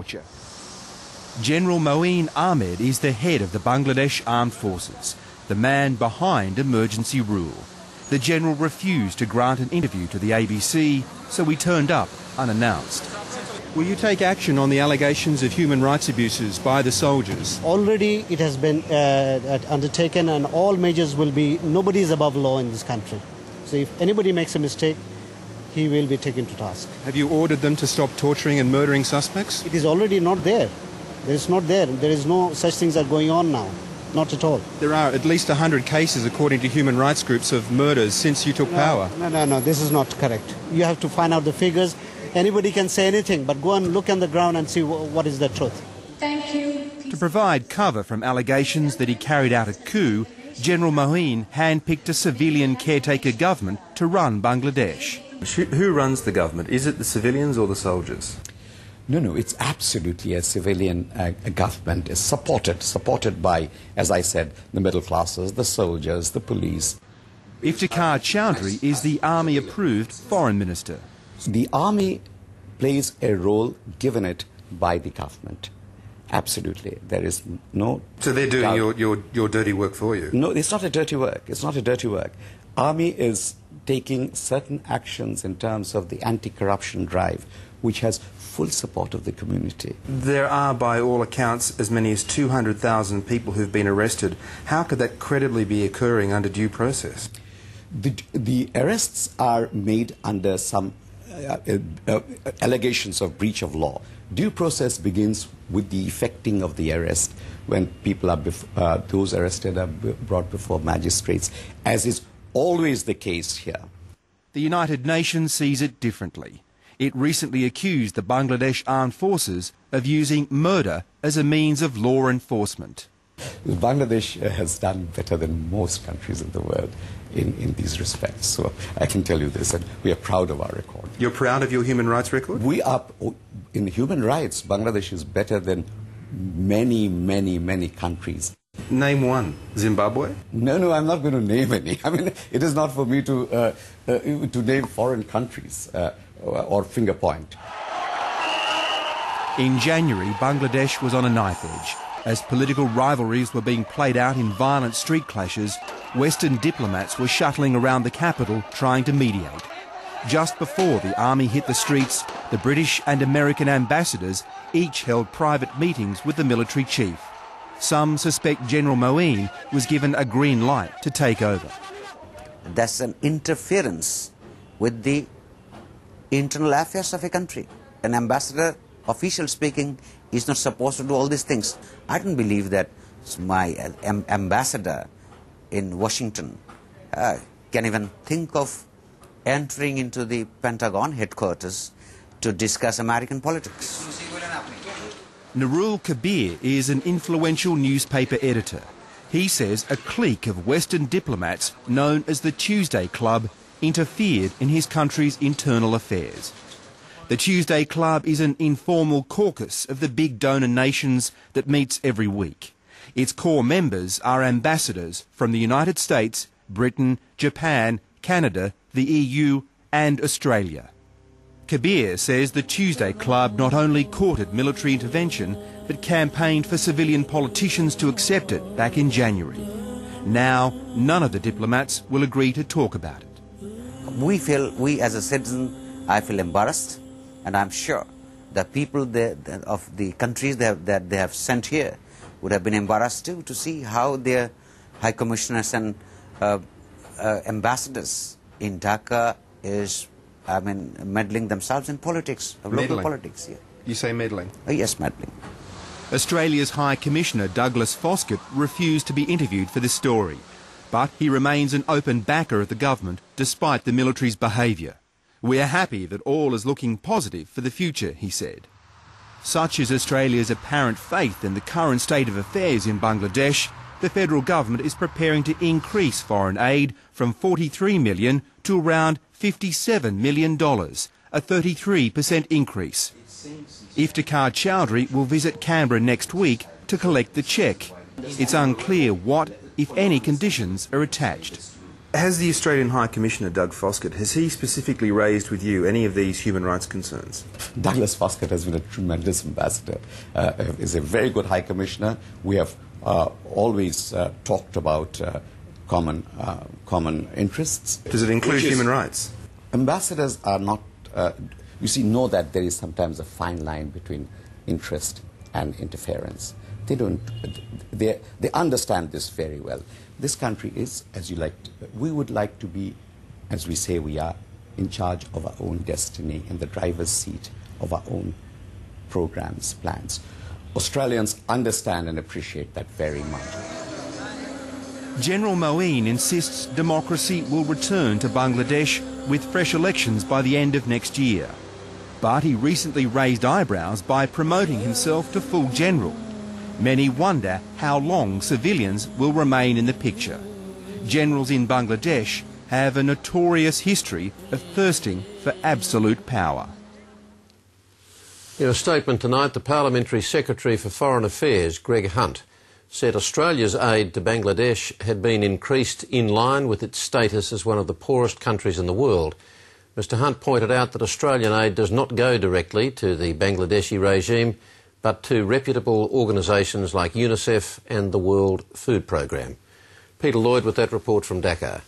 torture. General Moeen Ahmed is the head of the Bangladesh Armed Forces, the man behind emergency rule. The general refused to grant an interview to the ABC, so we turned up unannounced. Will you take action on the allegations of human rights abuses by the soldiers? Already it has been undertaken, and all measures will be, nobody is above law in this country. So if anybody makes a mistake, he will be taken to task. Have you ordered them to stop torturing and murdering suspects? It is already not there. There is not there. There is no such things are going on now. Not at all. There are at least 100 cases, according to human rights groups, of murders since you took power. No, this is not correct. You have to find out the figures. Anybody can say anything, but go and look on the ground and see what is the truth. Thank you. To provide cover from allegations that he carried out a coup, General Moeen handpicked a civilian caretaker government to run Bangladesh. Who runs the government? Is it the civilians or the soldiers? No, it's absolutely a civilian government. It's supported by, as I said, the middle classes, the soldiers, the police. Iftikhar Chowdhury is the army-approved foreign minister. The army plays a role given it by the government. Absolutely. There is no... So they're doing your dirty work for you? No, it's not a dirty work. It's not a dirty work. Army is taking certain actions in terms of the anti-corruption drive, which has full support of the community. There are, by all accounts, as many as 200,000 people who've been arrested. How could that credibly be occurring under due process? The arrests are made under some allegations of breach of law. Due process begins with the effecting of the arrest, when people are those arrested are brought before magistrates, as is always the case here. The United Nations sees it differently. It recently accused the Bangladesh Armed Forces of using murder as a means of law enforcement. Bangladesh has done better than most countries in the world in these respects. So I can tell you this, and we are proud of our record. You're proud of your human rights record? We are, in human rights, Bangladesh is better than many countries. Name one. Zimbabwe? No, I'm not going to name any. I mean, it is not for me to name foreign countries or finger point. In January, Bangladesh was on a knife edge. As political rivalries were being played out in violent street clashes, Western diplomats were shuttling around the capital trying to mediate. Just before the army hit the streets, the British and American ambassadors each held private meetings with the military chief. Some suspect General Moeen was given a green light to take over. That's an interference with the internal affairs of a country. An ambassador, official speaking, is not supposed to do all these things. I don't believe that my ambassador in Washington can even think of entering into the Pentagon headquarters to discuss American politics. Nurul Kabir is an influential newspaper editor. He says a clique of Western diplomats known as the Tuesday Club interfered in his country's internal affairs. The Tuesday Club is an informal caucus of the big donor nations that meets every week. Its core members are ambassadors from the United States, Britain, Japan, Canada, the EU and Australia. Kabir says the Tuesday Club not only courted military intervention, but campaigned for civilian politicians to accept it back in January. Now, none of the diplomats will agree to talk about it. We as a citizen, I feel embarrassed, and I'm sure the people of the countries that they have sent here would have been embarrassed too, to see how their high commissioners and ambassadors in Dhaka is, meddling themselves in politics, local politics. Yeah. You say meddling? Yes, meddling. Australia's High Commissioner Douglas Foskett refused to be interviewed for this story, but he remains an open backer of the government despite the military's behaviour. We are happy that all is looking positive for the future, he said. Such is Australia's apparent faith in the current state of affairs in Bangladesh, the federal government is preparing to increase foreign aid from $43 million to around $57 million, a 33% increase. Iftikhar Chowdhury will visit Canberra next week to collect the cheque. It's unclear what, if any, conditions are attached. Has the Australian High Commissioner, Doug Foskett, has he specifically raised with you any of these human rights concerns? Douglas Foskett has been a tremendous ambassador. Is a very good High Commissioner. We have always talked about common interests. Does it include human rights? Ambassadors are not, know that there is sometimes a fine line between interest and interference. They understand this very well. This country is, we would like to be, as we say we are, in charge of our own destiny, in the driver's seat of our own programs, plans. Australians understand and appreciate that very much. General Moeen insists democracy will return to Bangladesh with fresh elections by the end of next year. But he recently raised eyebrows by promoting himself to full general. Many wonder how long civilians will remain in the picture. Generals in Bangladesh have a notorious history of thirsting for absolute power. In a statement tonight, the Parliamentary Secretary for Foreign Affairs, Greg Hunt, said Australia's aid to Bangladesh had been increased in line with its status as one of the poorest countries in the world. Mr Hunt pointed out that Australian aid does not go directly to the Bangladeshi regime, but to reputable organisations like UNICEF and the World Food Programme. Peter Lloyd with that report from Dhaka.